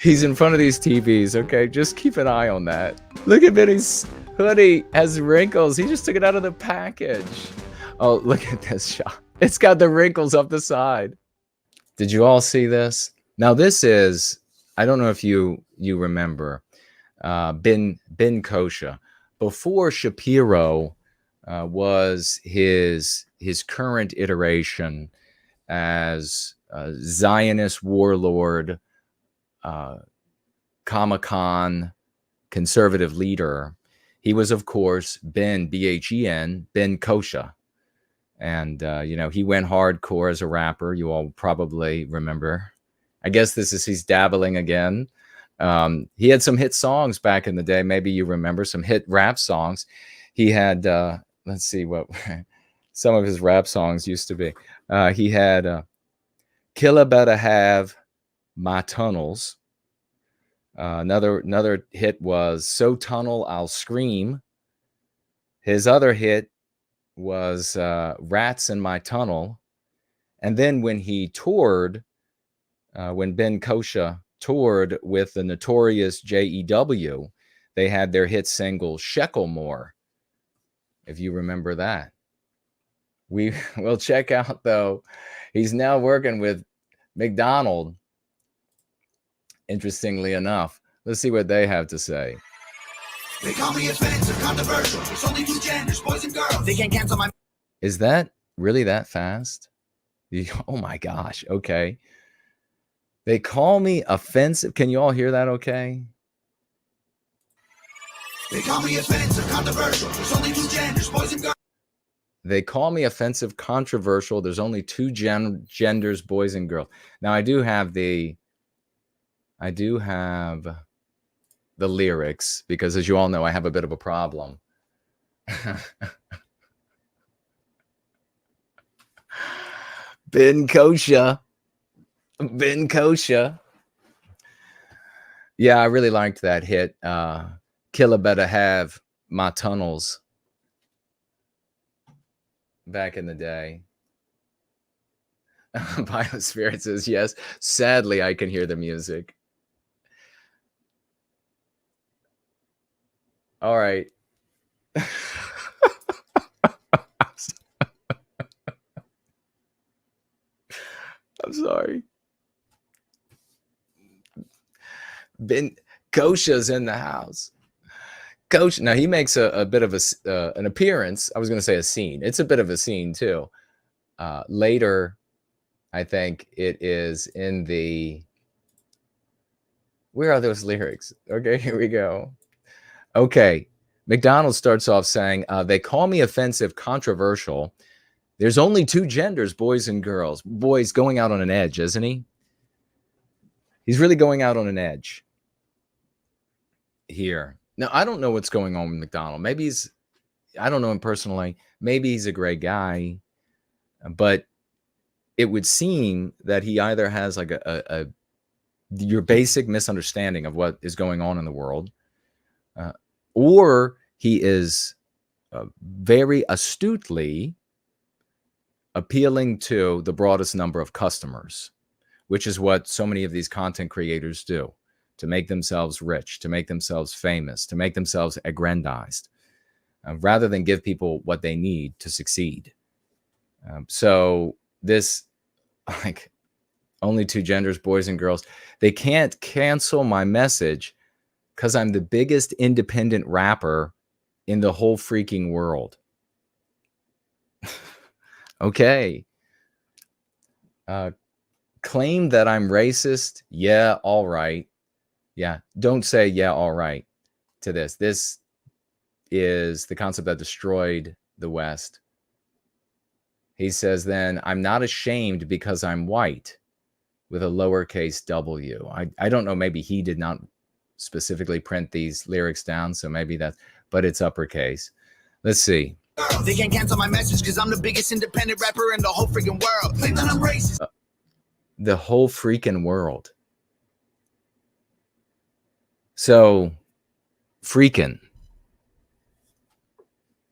He's in front of these TVs, okay? Just keep an eye on that. Look at Vinny's hoodie has wrinkles. He just took it out of the package. Oh, look at this shot. It's got the wrinkles up the side. Did you all see this? Now this is, I don't know if you remember, Ben Kosha. Before Shapiro was his current iteration as Zionist warlord, Comic-Con conservative leader, he was, of course, B-H-E-N, Ben Kosha. And, you know, he went hardcore as a rapper. You all probably remember. I guess he's dabbling again. He had some hit songs back in the day. Maybe you remember some hit rap songs. He had, let's see what some of his rap songs used to be. He had Killer Better Have My Tunnels. Another hit was So Tunnel I'll Scream. His other hit was Rats in My Tunnel. And then when he toured, when Ben Kosha toured with the notorious J.E.W., they had their hit single Shekelmore, if you remember that. We will check out, though, he's now working with MacDonald. Interestingly enough, let's see what they have to say. They call me offensive, controversial. There's only two genders, boys and girls. They can't cancel my. Is that really that fast? Oh my gosh. Okay. They call me offensive. Can you all hear that okay? They call me offensive, controversial. There's only two genders, boys and girls. They call me offensive, controversial. There's only two genders, boys and girls. Now I do have the lyrics because, as you all know, I have a bit of a problem. Ben Kosha. Yeah, I really liked that hit. Killer Better Have My Tunnels. Back in the day. Biospirit says yes. Sadly, I can hear the music. All right. I'm sorry. Ben Kosha's in the house. Coach, now he makes a bit of an appearance. I was going to say a scene. It's a bit of a scene too. Later, I think it is in the. Where are those lyrics? Okay, here we go. Okay, MacDonald starts off saying, they call me offensive, controversial. There's only two genders, boys and girls. Boy's going out on an edge, isn't he? He's really going out on an edge here. Now, I don't know what's going on with MacDonald. Maybe I don't know him personally. Maybe he's a great guy. But it would seem that he either has like your basic misunderstanding of what is going on in the world, or he is very astutely appealing to the broadest number of customers, which is what so many of these content creators do, to make themselves rich, to make themselves famous, to make themselves aggrandized, rather than give people what they need to succeed. So this, like, only two genders, boys and girls, they can't cancel my message because I'm the biggest independent rapper in the whole freaking world. Okay. Claim that I'm racist. Yeah, all right. Yeah, don't say yeah, all right to this. This is the concept that destroyed the West. He says then, I'm not ashamed because I'm white, with a lowercase w. I don't know, maybe he did not specifically print these lyrics down, so maybe that's, but it's uppercase. Let's see. They can't cancel my message because I'm the biggest independent rapper in the whole freaking world. Claim that I'm racist. The whole freaking world. So, freaking.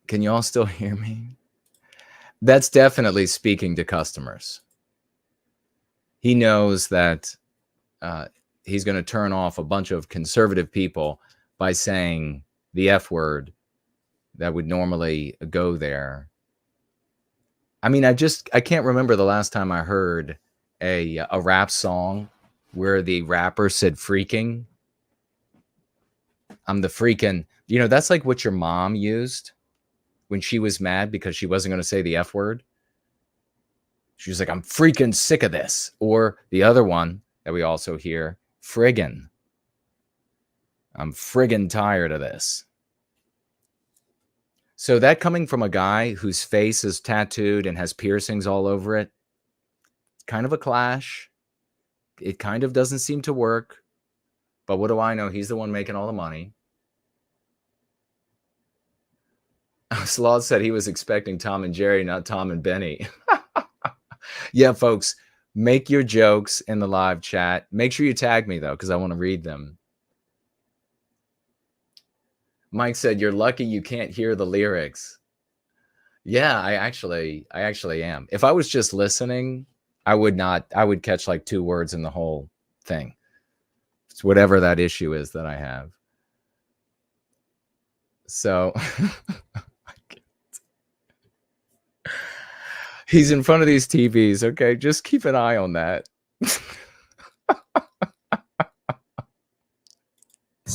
Can you all still hear me? That's definitely speaking to customers. He knows that he's going to turn off a bunch of conservative people by saying the F word that would normally go there. I mean, I can't remember the last time I heard a rap song where the rapper said freaking. I'm the freaking, that's like what your mom used when she was mad because she wasn't going to say the F word. She was like, I'm freaking sick of this. Or the other one that we also hear, friggin'. I'm friggin' tired of this. So that coming from a guy whose face is tattooed and has piercings all over it, it's kind of a clash. It kind of doesn't seem to work. But what do I know? He's the one making all the money. Slaw said he was expecting Tom and Jerry, not Tom and Benny. Yeah, folks, make your jokes in the live chat. Make sure you tag me, though, because I want to read them. Mike said, you're lucky you can't hear the lyrics. Yeah, I actually am. If I was just listening, I would catch like 2 words in the whole thing. It's whatever that issue is that I have. So he's in front of these TVs. Okay, just keep an eye on that.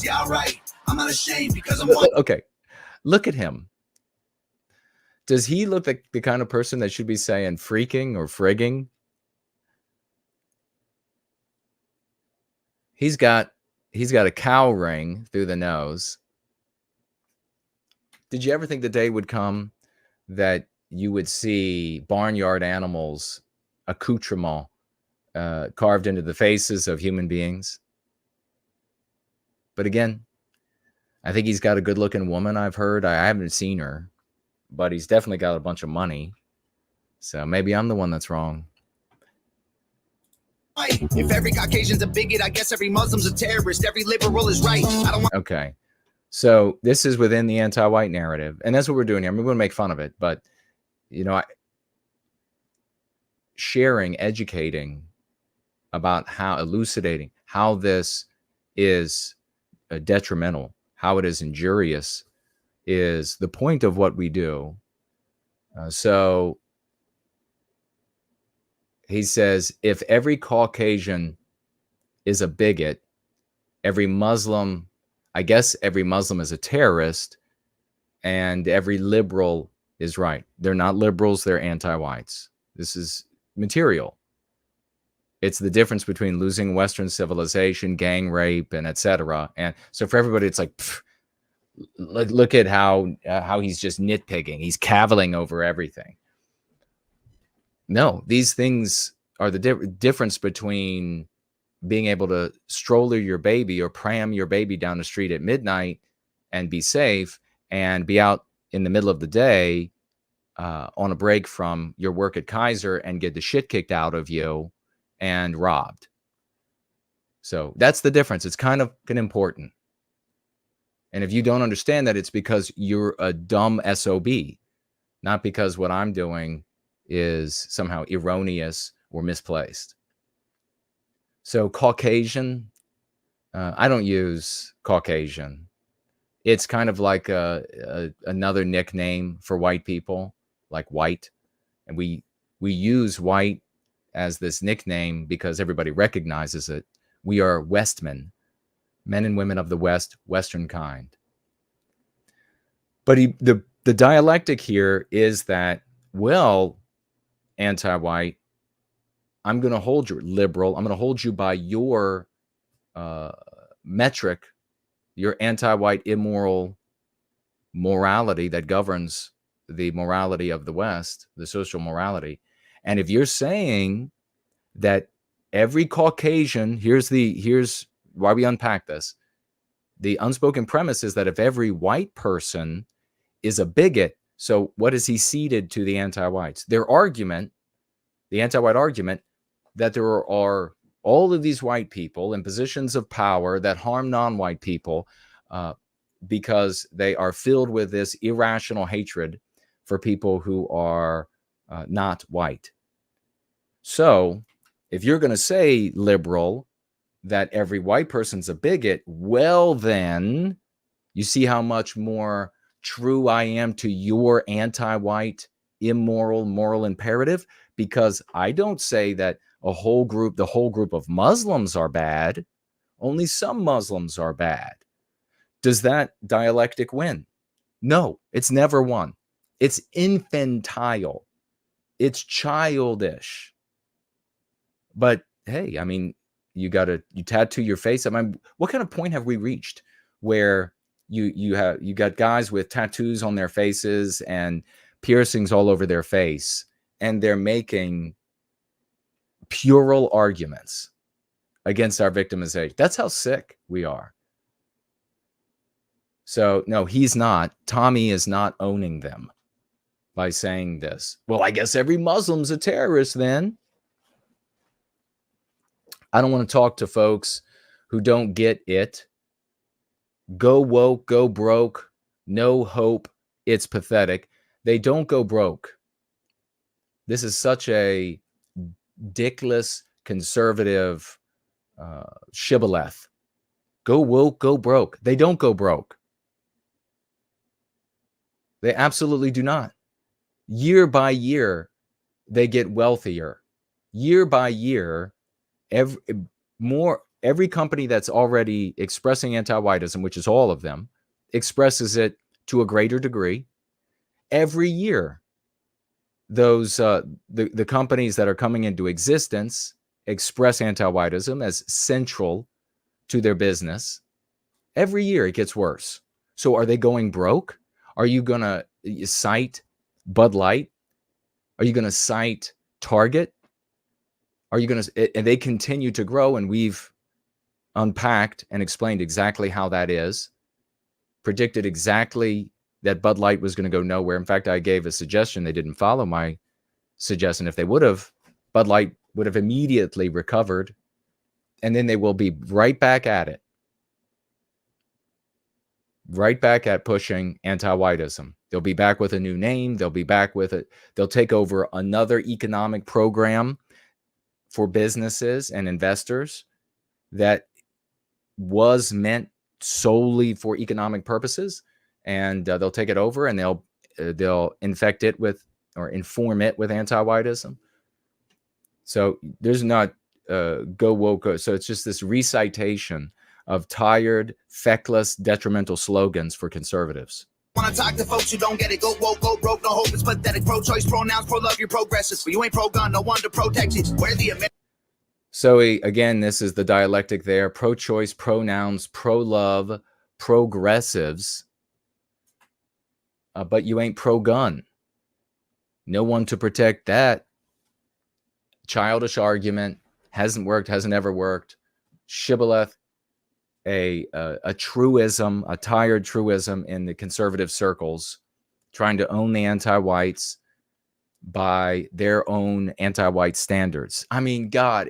Yeah, right. I'm not ashamed because I'm okay. Look at him. Does he look like the kind of person that should be saying freaking or frigging? He's got a cow ring through the nose. Did you ever think the day would come that you would see barnyard animals accoutrement carved into the faces of human beings? But again, I think he's got a good-looking woman, I've heard. I haven't seen her, but he's definitely got a bunch of money. So maybe I'm the one that's wrong. If every Caucasian's a bigot, I guess every Muslim's a terrorist. Every liberal is right. I don't want. Okay. So this is within the anti-white narrative. And that's what we're doing here. I'm going to make fun of it. But, sharing, educating about elucidating how this is detrimental, how it is injurious, is the point of what we do. So he says, if every Caucasian is a bigot, every Muslim is a terrorist, and every liberal is right. They're not liberals, they're anti-whites. This is material. It's the difference between losing Western civilization, gang rape, and etc. And so for everybody, it's like, look at how he's just nitpicking. He's caviling over everything. No, these things are the difference between being able to stroller your baby or pram your baby down the street at midnight and be safe, and be out in the middle of the day on a break from your work at Kaiser and get the shit kicked out of you and robbed. So that's the difference. It's kind of important. And if you don't understand that, it's because you're a dumb SOB, not because what I'm doing is somehow erroneous or misplaced. So Caucasian, I don't use Caucasian. It's kind of like another nickname for white people, like white. And we use white as this nickname because everybody recognizes it. We are Westmen, men and women of the West, Western kind. But the dialectic here is that, well, anti-white, I'm going to hold you liberal. I'm going to hold you by your metric, your anti-white immoral morality that governs the morality of the West, the social morality. And if you're saying that every Caucasian, here's why we unpack this. The unspoken premise is that if every white person is a bigot, so what is he ceded to the anti-whites? Their argument, the anti-white argument, that there are all of these white people in positions of power that harm non-white people because they are filled with this irrational hatred for people who are not white. So if you're going to say liberal, that every white person's a bigot, well, then you see how much more true I am to your anti-white, immoral, moral imperative, because I don't say that the whole group of Muslims are bad. Only some Muslims are bad. Does that dialectic win? No, it's never won. It's infantile. It's childish. But hey, I mean, you tattoo your face. I mean, what kind of point have we reached where you got guys with tattoos on their faces and piercings all over their face, and they're making puerile arguments against our victimization? That's how sick we are. So no, he's not. Tommy is not owning them by saying this. Well, I guess every Muslim's a terrorist then. I don't want to talk to folks who don't get it. Go woke, go broke, no hope, it's pathetic. They don't go broke. This is such a dickless conservative shibboleth. Go woke, go broke. They don't go broke. They absolutely do not. Year by year, they get wealthier. Year by year, every company that's already expressing anti-whiteism, which is all of them, expresses it to a greater degree. Every year, those the companies that are coming into existence express anti-whiteism as central to their business. Every year, it gets worse. So are they going broke? Are you going to cite Bud Light? Are you going to cite Target? Are you going to, and they continue to grow, and we've unpacked and explained exactly how that is, predicted exactly that Bud Light was going to go nowhere. In fact, I gave a suggestion. They didn't follow my suggestion. If they would have, Bud Light would have immediately recovered, and then they will be right back at it. Right back at pushing anti-whiteism. They'll be back with a new name. They'll be back with it. They'll take over another economic program for businesses and investors that was meant solely for economic purposes, and they'll take it over and they'll infect it with, or inform it with, anti-whiteism. So there's not go woke. So it's just this recitation of tired, feckless, detrimental slogans for conservatives. Wanna talk to folks who don't get it? Go woke, go broke, no hope, it's pathetic. Pro-choice, pronouns, pro-love, you're progressive. But you ain't pro-gun, no one to protect it. We're the American. So again, this is the dialectic there. Pro-choice, pronouns, pro-love, progressives. But you ain't pro-gun. No one to protect that. Childish argument. Hasn't worked, hasn't ever worked. Shibboleth. A truism, a tired truism in the conservative circles, trying to own the anti-whites by their own anti-white standards. I mean, God,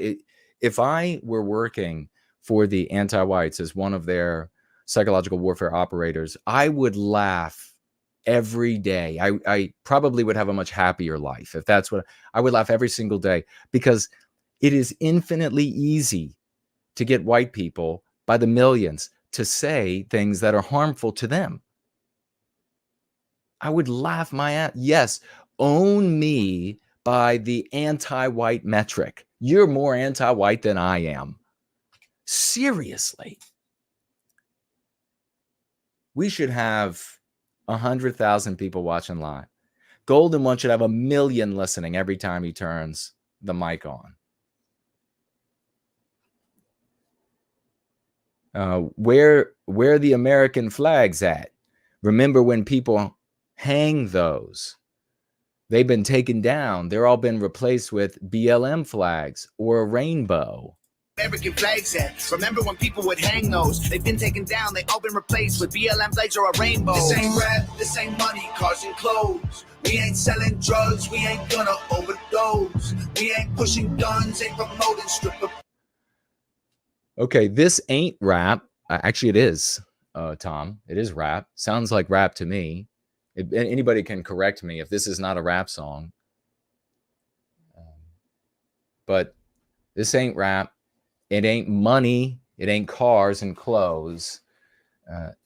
if I were working for the anti-whites as one of their psychological warfare operators, I would laugh every day. I probably would have a much happier life if that's what I would laugh every single day, because it is infinitely easy to get white people by the millions to say things that are harmful to them. I would laugh my ass. Yes, own me by the anti-white metric. You're more anti-white than I am. Seriously. We should have 100,000 people watching live. Golden One should have 1 million listening every time he turns the mic on. Where the American flags at? Remember when people hang those? They've been taken down. They're all been replaced with BLM flags or a rainbow. American flags at. Remember when people would hang those? They've been taken down. They've all been replaced with BLM flags or a rainbow. This ain't rap. This ain't money, cars and clothes. We ain't selling drugs. We ain't gonna overdose. We ain't pushing guns. Ain't promoting stripper. Okay, this ain't rap. Actually, it is, Tom. It is rap. Sounds like rap to me. Anybody can correct me if this is not a rap song. But this ain't rap. It ain't money. It ain't cars and clothes.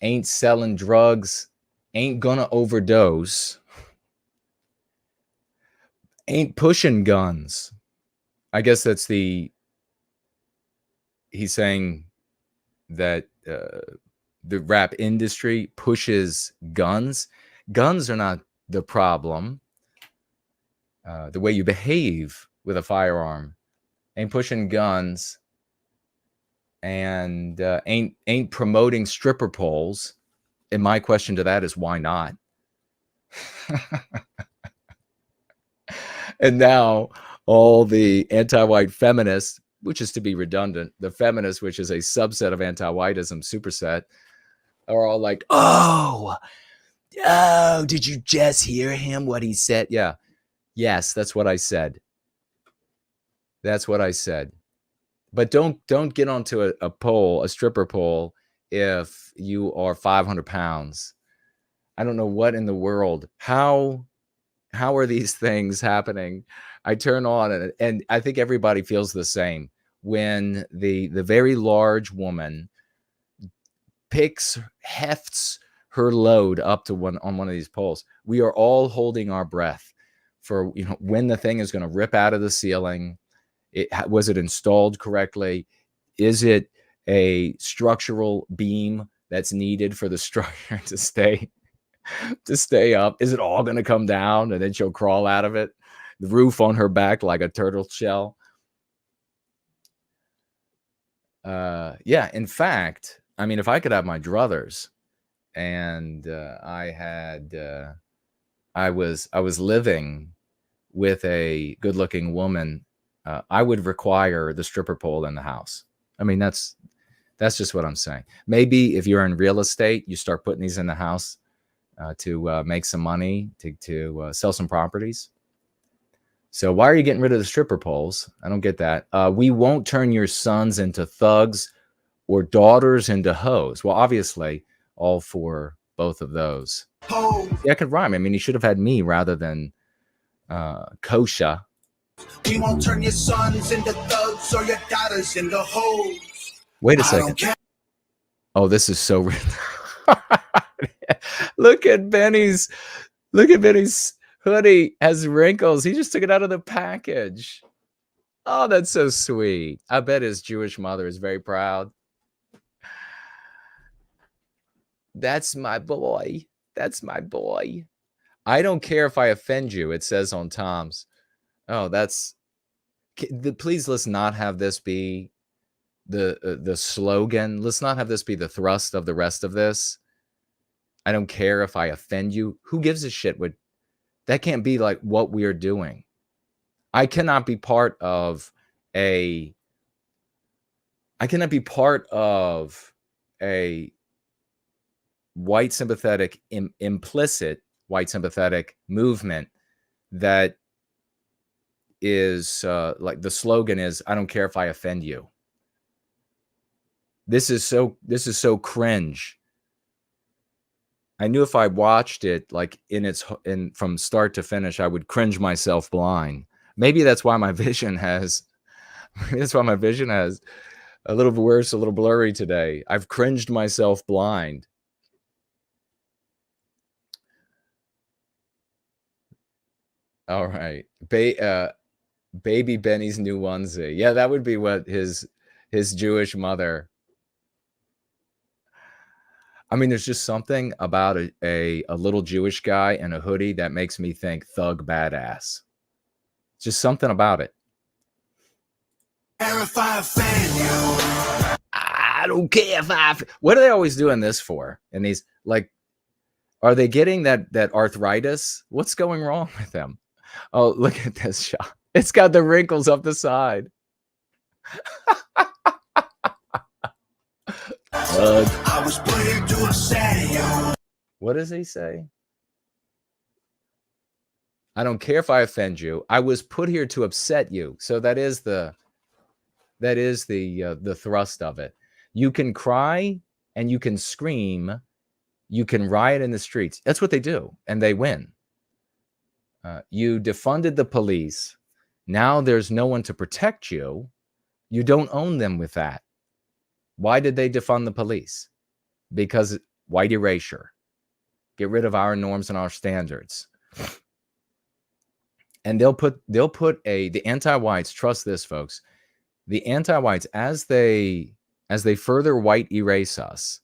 Ain't selling drugs. Ain't gonna overdose. Ain't pushing guns. I guess that's he's saying that the rap industry pushes guns. Guns are not the problem. The way you behave with a firearm. Ain't pushing guns. And ain't promoting stripper poles. And my question to that is, why not? And now all the anti-white feminists, which is to be redundant, the feminists, which is a subset of anti-whiteism superset, are all like, oh, did you just hear him, what he said? Yeah. Yes, that's what I said. That's what I said. But don't get onto a pole, a stripper pole, if you are 500 pounds. I don't know what in the world. How are these things happening? I turn on and I think everybody feels the same when the very large woman hefts her load up to one of these poles. We are all holding our breath for when the thing is going to rip out of the ceiling. Was it installed correctly? Is it a structural beam that's needed for the structure to stay up? Is it all going to come down and then she'll crawl out of it? The roof on her back like a turtle shell. Yeah, in fact, I mean, if I could have my druthers and I was living with a good-looking woman, I would require the stripper pole in the house. I mean, that's just what I'm saying. Maybe if you're in real estate, you start putting these in the house to make some money, to sell some properties. So why are you getting rid of the stripper poles? I don't get that. We won't turn your sons into thugs or daughters into hoes. Well, obviously, all for both of those. Yeah, I could rhyme. I mean, he should have had me rather than Kosha. We won't turn your sons into thugs or your daughters into hoes. Wait a second. Oh, this is so real. Look at Benny's hoodie has wrinkles. He just took it out of the package. Oh, that's so sweet. I bet his Jewish mother is very proud. That's my boy. That's my boy. I don't care if I offend you, it says on Tom's. Oh, please let's not have this be the slogan. Let's not have this be the thrust of the rest of this. I don't care if I offend you. Who gives a shit? That can't be like what we're doing. I cannot be part of a white sympathetic, implicit white sympathetic movement that is like the slogan is, I don't care if I offend you. This is so cringe. I knew if I watched it like from start to finish, I would cringe myself blind. Maybe that's why my vision has a little worse, a little blurry today. I've cringed myself blind. All right. Baby Benny's new onesie. Yeah, that would be what his Jewish mother. I mean, there's just something about a little Jewish guy in a hoodie that makes me think thug badass. Just something about it. I don't care if I. What are they always doing this for? And these, like, are they getting that arthritis? What's going wrong with them? Oh, look at this shot. It's got the wrinkles up the side. What does he say? I don't care if I offend you. I was put here to upset you. So that is the thrust of it. You can cry and you can scream. You can riot in the streets. That's what they do, and they win. You defunded the police. Now there's no one to protect you. You don't own them with that. Why did they defund the police? Because white erasure. Get rid of our norms and our standards. And they'll put the anti-whites, trust this, folks. The anti-whites, as they further white erase us,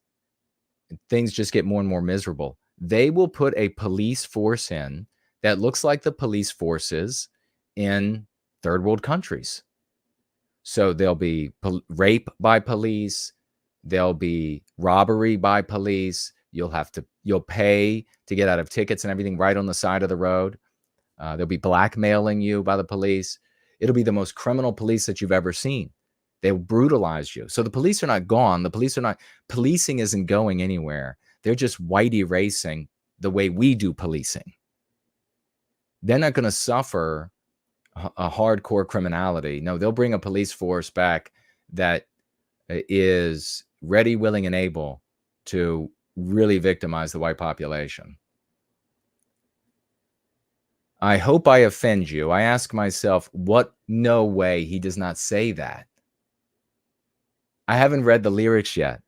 things just get more and more miserable. They will put a police force in that looks like the police forces in third world countries. So there'll be rape by police. There'll be robbery by police. You'll pay to get out of tickets and everything right on the side of the road. They'll be blackmailing you by the police. It'll be the most criminal police that you've ever seen. They'll brutalize you. So the police are not gone. Policing isn't going anywhere. They're just white erasing the way we do policing. They're not going to suffer a hardcore criminality. No, they'll bring a police force back that is ready, willing, and able to really victimize the white population. I hope I offend you. I ask myself, what? No way he does not say that. I haven't read the lyrics yet.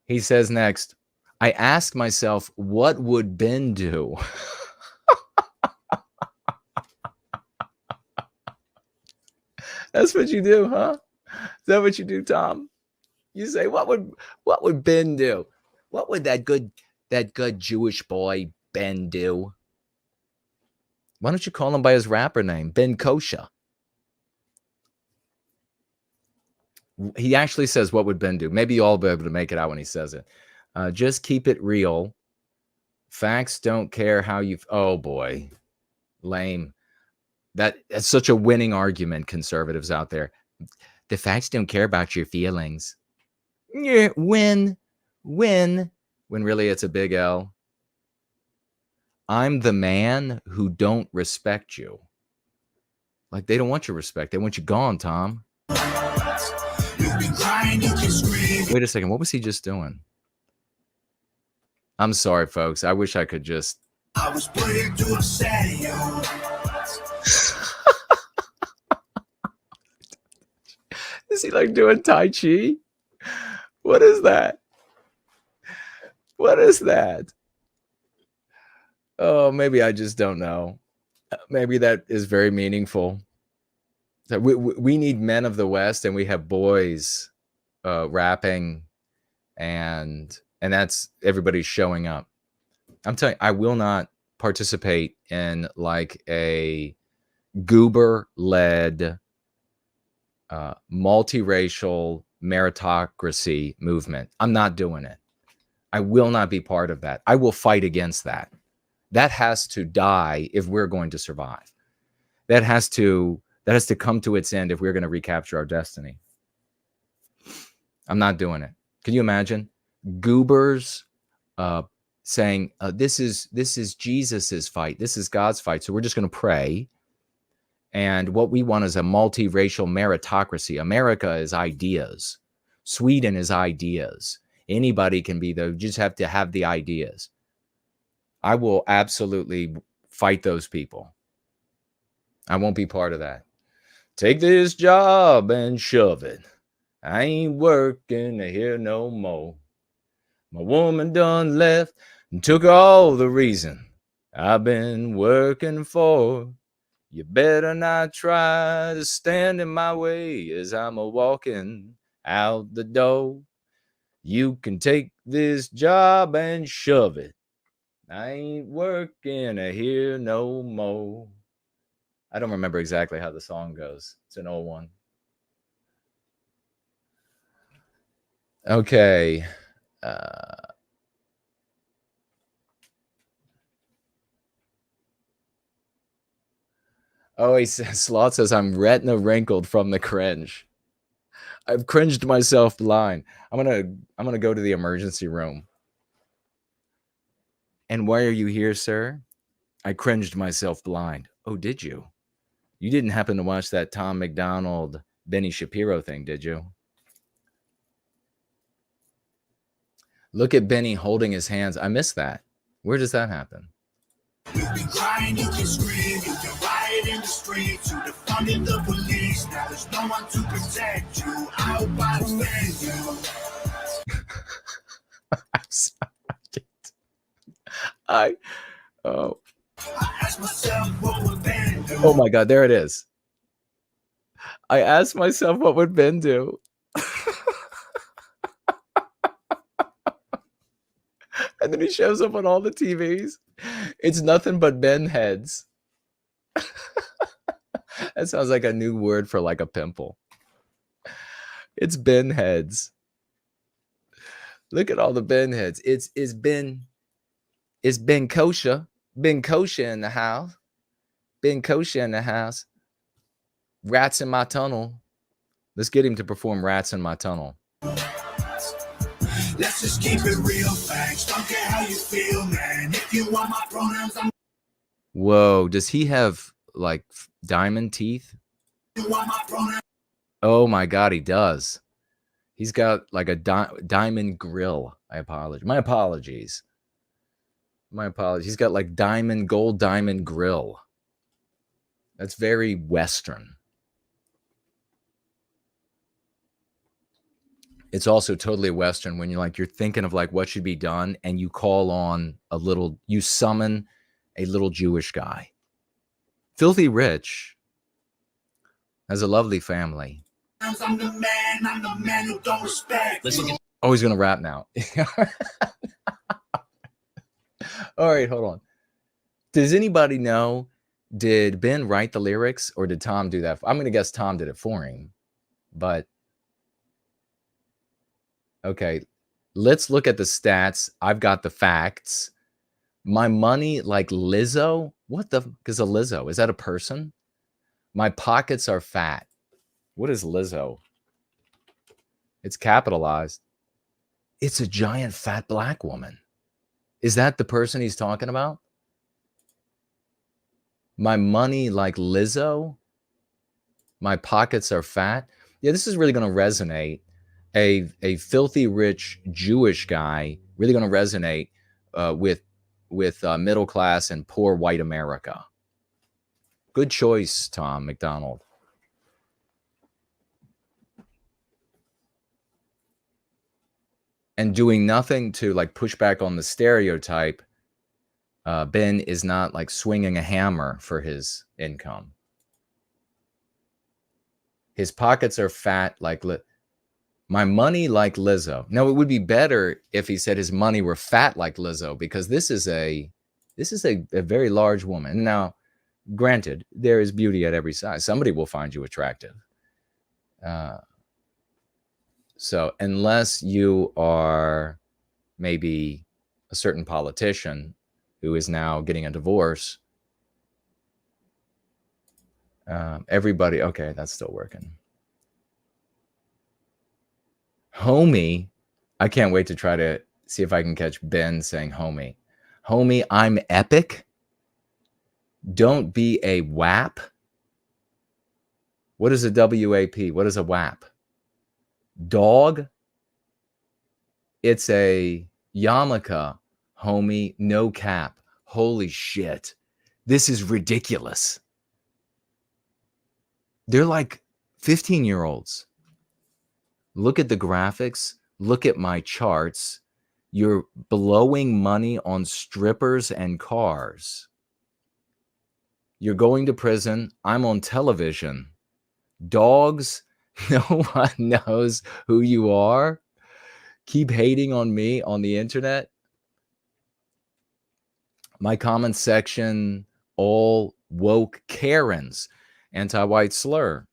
He says next, I ask myself, what would Ben do? That's what you do, huh? Is that what you do, Tom? You say, what would Ben do? What would that good Jewish boy Ben do? Why don't you call him by his rapper name, Ben Kosha? He actually says, what would Ben do? Maybe you'll all be able to make it out when he says it. Just keep it real. Facts don't care how you... Oh, boy. Lame. That's such a winning argument, conservatives out there. The facts don't care about your feelings. Yeah, when really it's a big L. I'm the man who don't respect you. Like, they don't want your respect. They want you gone, Tom. Wait a second. What was he just doing? I'm sorry, folks. I wish I could just... I was put into a stereo. Is he like doing Tai Chi? What is that? What is that? Oh, maybe I just don't know. Maybe that is very meaningful. We need men of the West, and we have boys rapping, and that's everybody's showing up. I'm telling you, I will not participate in like a goober-led multiracial meritocracy movement. I'm not doing it. I will not be part of that. I will fight against that. That has to die if we're going to survive. That has to come to its end if we're going to recapture our destiny. I'm not doing it. Can you imagine goobers saying this is Jesus's fight, this is God's fight, so we're just going to pray, and what we want is a multiracial meritocracy. America is ideas. Sweden is ideas. Anybody can be you just have to have the ideas. I will absolutely fight those people. I won't be part of that. Take this job and shove it. I ain't working here no more. My woman done left and took all the reason I've been working for. You better not try to stand in my way as I'm a-walking out the door. You can take this job and shove it. I ain't working here no more. I don't remember exactly how the song goes. It's an old one. Okay. Oh, Slot says, I'm retina wrinkled from the cringe. I've cringed myself blind. I'm gonna go to the emergency room. And why are you here, sir? I cringed myself blind. Oh, did you? You didn't happen to watch that Tom MacDonald, Benny Shapiro thing, did you? Look at Benny holding his hands. I missed that. Where does that happen? You can cry and you can scream. You can riot in the streets, you defunded the police. Now there's no one to protect you. I hope I offend you. Oh. I ask myself what would Ben do. Oh my God, there it is. I asked myself, what would Ben do? And then he shows up on all the TVs. It's nothing but Ben heads. That sounds like a new word for like a pimple. It's Ben heads. Look at all the Ben heads. It's Ben kosher. Ben kosher in the house. Ben kosher in the house. Rats in my tunnel. Let's get him to perform Rats in My Tunnel. Let's just keep it real facts. Don't care how you feel, man. If you want my pronouns, I'm. Whoa, does he have like diamond teeth? You want my pronouns? Oh my God, he does. He's got like a diamond grill. I apologize. My apologies. My apologies. He's got like gold diamond grill. That's very Western. It's also totally Western when you're thinking of like what should be done, and you summon a little Jewish guy. Filthy rich. Has a lovely family. I'm the man who don't respect. Oh, he's gonna rap now. All right, hold on. Does anybody know, did Ben write the lyrics or did Tom do that? I'm gonna guess Tom did it for him, but okay, let's look at the stats. I've got the facts. My money like Lizzo. What the fuck is a Lizzo? Is that a person? My pockets are fat. What is Lizzo? It's capitalized. It's a giant fat black woman. Is that the person he's talking about? My money like Lizzo. My pockets are fat. Yeah, this is really going to resonate. A filthy rich Jewish guy really going to resonate with middle class and poor white America. Good choice, Tom MacDonald. And doing nothing to like push back on the stereotype. Ben is not like swinging a hammer for his income. His pockets are fat like my money like Lizzo. Now, it would be better if he said his money were fat like Lizzo, because this is a very large woman. Now, granted, there is beauty at every size. Somebody will find you attractive. So unless you are maybe a certain politician who is now getting a divorce, everybody, okay, that's still working. Homie, I can't wait to try to see if I can catch Ben saying homie. Homie, I'm epic. Don't be a WAP. What is a WAP? What is a WAP? Dog. It's a yarmulke, homie, no cap. Holy shit. This is ridiculous. They're like 15-year-olds. Look at the graphics. Look at my charts. You're blowing money on strippers and cars. You're going to prison. I'm on television. Dogs, no one knows who you are. Keep hating on me on the internet. My comment section, all woke Karens, anti-white slur.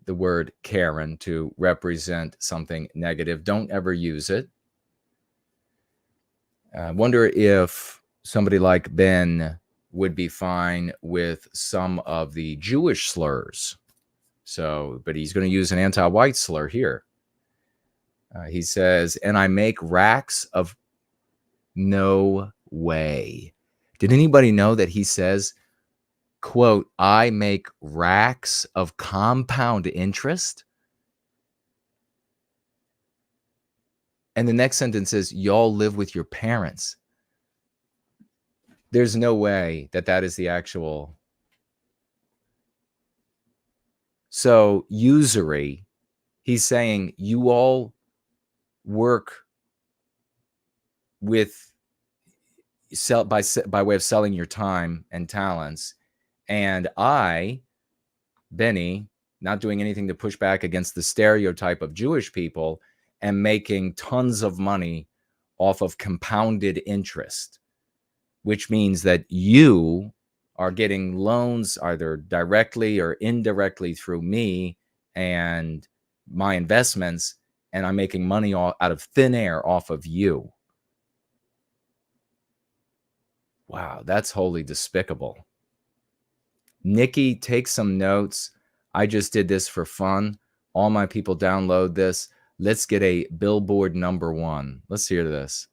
The word Karen to represent something negative. Don't ever use it. I wonder if somebody like Ben would be fine with some of the Jewish slurs. So, but he's going to use an anti-white slur here. He says, and I make racks of... No way. Did anybody know that he says, quote, I make racks of compound interest? And the next sentence is, y'all live with your parents. There's no way that that is the actual So usury, he's saying you all work with by way of selling your time and talents, and I, Benny, not doing anything to push back against the stereotype of Jewish people, and making tons of money off of compounded interest, which means that you are getting loans either directly or indirectly through me and my investments, and I'm making money out of thin air off of you. Wow, that's wholly despicable. Nikki, take some notes. I just did this for fun. All my people download this. Let's get a Billboard #1. Let's hear this.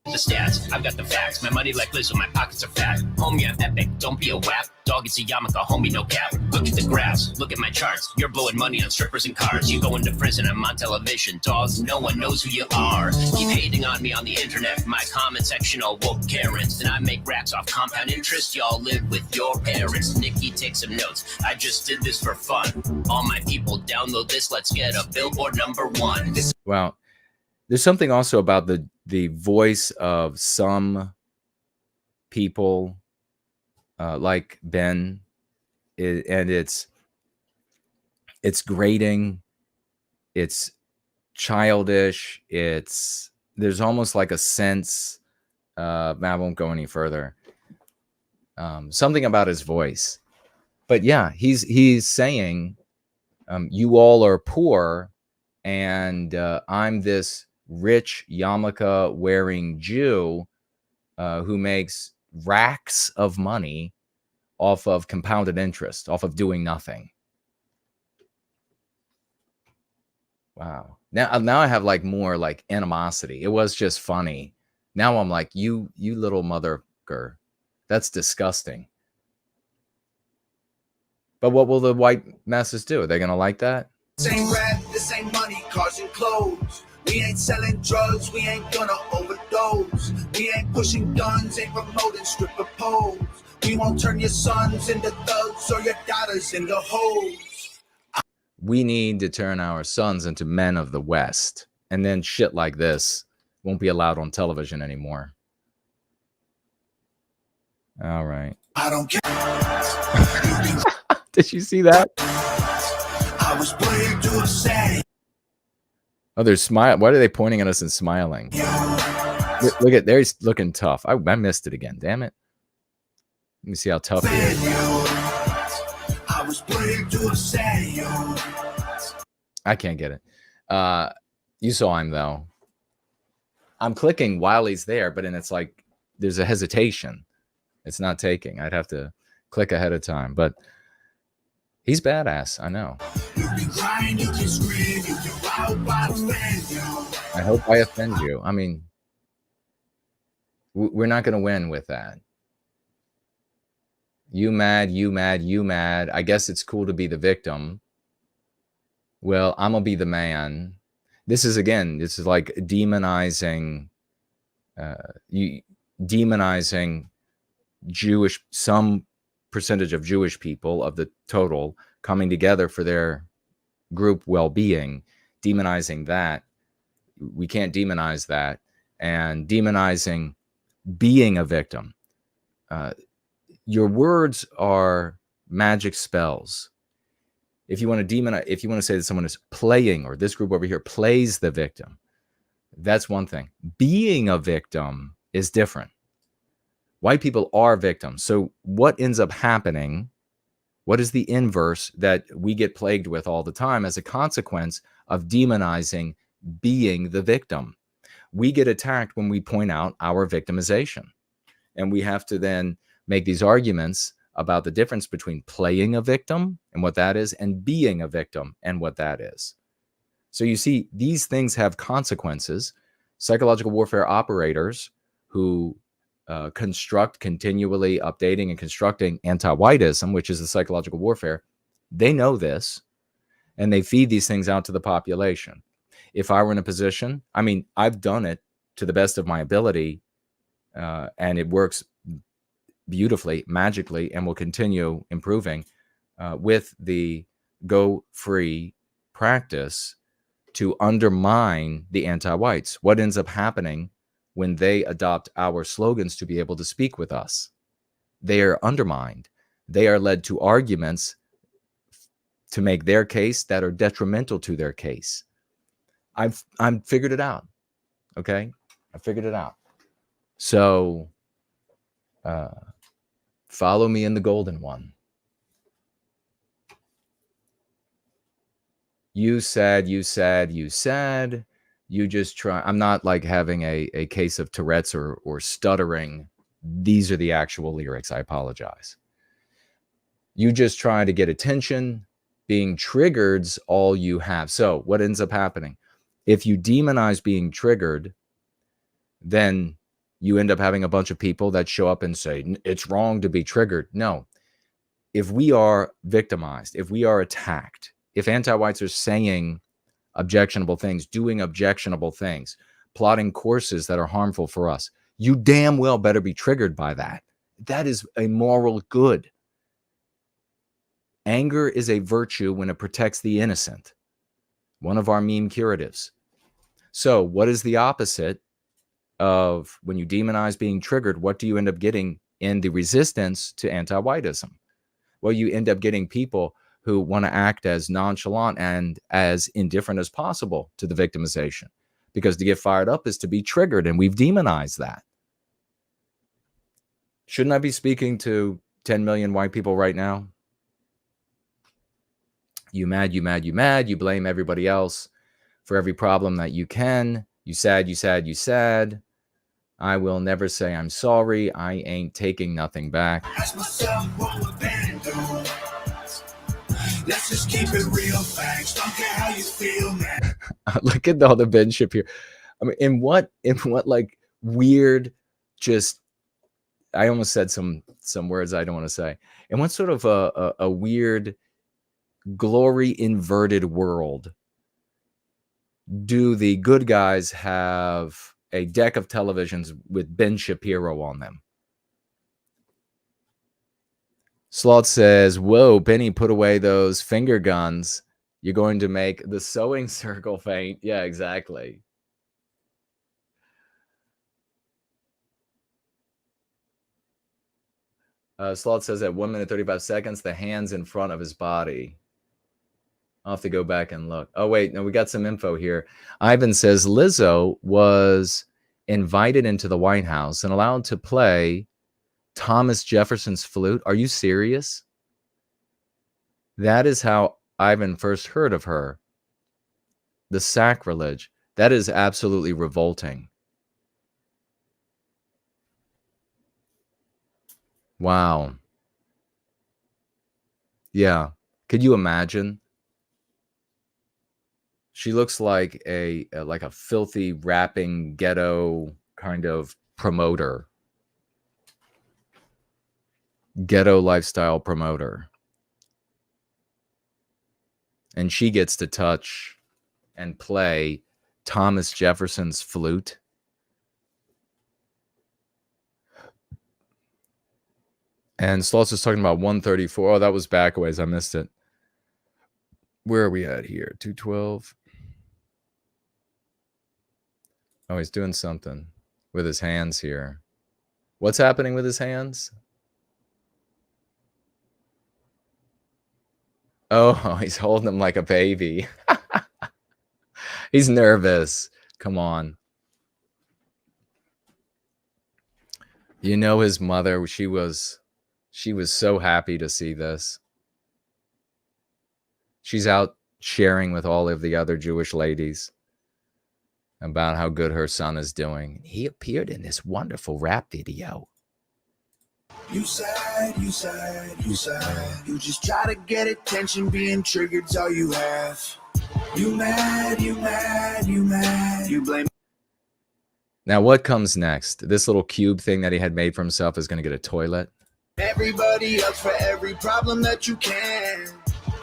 The stats, I've got the facts. My money like Lizzo, my pockets are fat. Homie, I'm epic, don't be a wap. Dog, it's a yarmulke, homie, no cap. Look at the graphs, look at my charts. You're blowing money on strippers and cars. You go into prison, I'm on television. Dogs, no one knows who you are. Keep hating on me on the internet. My comment section all woke Karens. And I make racks off compound interest. Y'all live with your parents. Nikki, take some notes. I just did this for fun. All my people download this. Let's get a Billboard #1. Wow. There's something also about the voice of some people, like Ben, and it's grating, it's childish, there's almost like a sense. I won't go any further. Something about his voice, but yeah, he's saying, you all are poor, and I'm this rich yarmulke wearing Jew who makes racks of money off of compounded interest, off of doing nothing. Wow. Now I have like more like animosity. It was just funny. Now I'm like, you little motherfucker. That's disgusting. But what will the white masses do? Are they gonna like that? Same rap, the same money, cars and clothes. We ain't selling drugs, we ain't gonna overdose. We ain't pushing guns, ain't promoting stripper poles. We won't turn your sons into thugs or your daughters into hoes. We need to turn our sons into men of the West. And then shit like this won't be allowed on television anymore. All right. I don't care. Did you see that? I was playing to a setting. Oh, they're smiling. Why are they pointing at us and smiling? Look at, there he's looking tough. I missed it again. Damn it. Let me see how tough he is. I was playing to a setting. I can't get it. You saw him though. I'm clicking while he's there, but then it's like there's a hesitation. It's not taking. I'd have to click ahead of time, but he's badass. I know. I hope I offend you. I mean, we're not going to win with that. You mad, you mad, you mad. I guess it's cool to be the victim. Well, I'm going to be the man. This is like demonizing, demonizing some percentage of Jewish people of the total coming together for their group well-being, demonizing that. We can't demonize that. And demonizing being a victim. Your words are magic spells. If you want to say that someone is playing, or this group over here plays the victim, that's one thing. Being a victim is different. White people are victims. So what ends up happening? What is the inverse that we get plagued with all the time as a consequence of demonizing being the victim? We get attacked when we point out our victimization. And we have to then make these arguments about the difference between playing a victim and what that is, and being a victim and what that is. So you see, these things have consequences. Psychological warfare operators who continually updating and constructing anti-whiteism, which is the psychological warfare, they know this, and they feed these things out to the population. If I were in a position, I mean, I've done it to the best of my ability, and it works beautifully, magically, and will continue improving with the go free practice to undermine the anti-whites. What ends up happening when they adopt our slogans to be able to speak with us? They are undermined. They are led to arguments to make their case that are detrimental to their case. I've figured it out. Okay, I figured it out. So follow me in the golden one. You said, you just try. I'm not like having a case of Tourette's or stuttering. These are the actual lyrics. I apologize. You just try to get attention. Being triggered's all you have. So what ends up happening? If you demonize being triggered, then you end up having a bunch of people that show up and say, it's wrong to be triggered. No. If we are victimized, if we are attacked, if anti-whites are saying objectionable things, doing objectionable things, plotting courses that are harmful for us, you damn well better be triggered by that. That is a moral good. Anger is a virtue when it protects the innocent. One of our meme curatives. So what is the opposite of when you demonize being triggered? What do you end up getting in the resistance to anti-whiteism? Well, you end up getting people who want to act as nonchalant and as indifferent as possible to the victimization. Because to get fired up is to be triggered, and we've demonized that. Shouldn't I be speaking to 10 million white people right now? You mad, you mad, you mad. You blame everybody else for every problem that you can. You sad, you sad, you sad. I will never say I'm sorry. I ain't taking nothing back. Ask myself what would Ben do? Let's just keep it real facts. Don't care how you feel, man. Look at all the Ben Shapiro. I mean, in what like weird, just, I almost said some words I don't want to say. In what sort of a weird, glory inverted world do the good guys have a deck of televisions with Ben Shapiro on them? Sloth says, whoa, Benny, put away those finger guns. You're going to make the sewing circle faint. Yeah, exactly. Sloth says at 1 minute 35 seconds, the hands in front of his body. I'll have to go back and look. Oh, wait, no, we got some info here. Ivan says Lizzo was invited into the White House and allowed to play Thomas Jefferson's flute. Are you serious? That is how Ivan first heard of her. The sacrilege. That is absolutely revolting. Wow. Yeah. Could you imagine? She looks like a filthy rapping ghetto kind of promoter. Ghetto lifestyle promoter. And she gets to touch and play Thomas Jefferson's flute. And Sloss is talking about 134. Oh, that was back ways. I missed it. Where are we at here? 212. Oh, he's doing something with his hands here. What's happening with his hands? Oh, he's holding him like a baby. He's nervous. Come on. You know his mother, she was so happy to see this. She's out sharing with all of the other Jewish ladies about how good her son is doing. He appeared in this wonderful rap video. You sad, you sad, you sad. You just try to get attention, being triggered's all you have. You mad, you mad, you mad. You blame. Now what comes next? This little cube thing that he had made for himself is going to get a toilet. Everybody else for every problem that you can.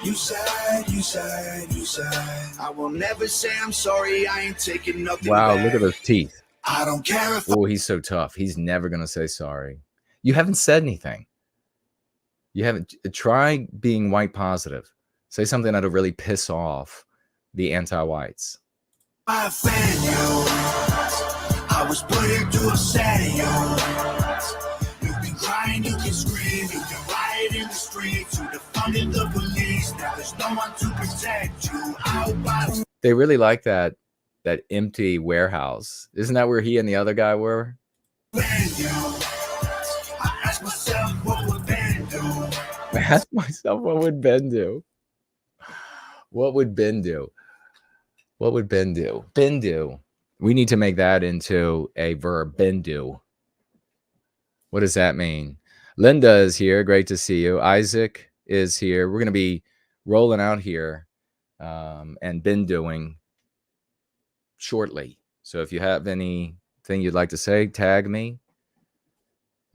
You sad, you sad, you sad. I will never say I'm sorry. I ain't taking nothing Wow, back. look at those teeth. I don't care if Oh, he's so tough. He's never going to say sorry. You haven't said anything. You haven't. Try being white positive. Say something that'll really piss off the anti-whites. I offend you. I was put here to upset you. You can cry and you can scream. You can riot in the streets. You defunded the police. Now there's no one to protect you. Out by They really like that empty warehouse. Isn't that where he and the other guy were? offend you. I ask myself, what would Ben do? I asked myself, what would Ben do? What would Ben do? What would Ben do? Ben do. We need to make that into a verb. Ben do. What does that mean? Linda is here. Great to see you. Isaac is here. We're going to be rolling out here and been doing shortly. So if you have anything you'd like to say, tag me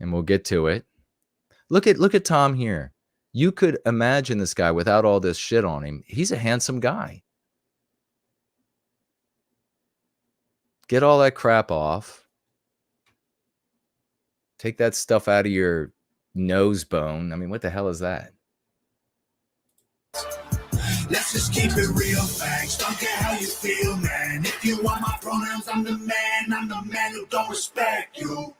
and we'll get to it. Look at Tom here. You could imagine this guy without all this shit on him. He's a handsome guy. Get all that crap off. Take that stuff out of your nose bone. I mean, what the hell is that? Let's just keep it real facts. Don't care how you feel, man. If you want my pronouns, I'm the man. I'm the man who don't respect you.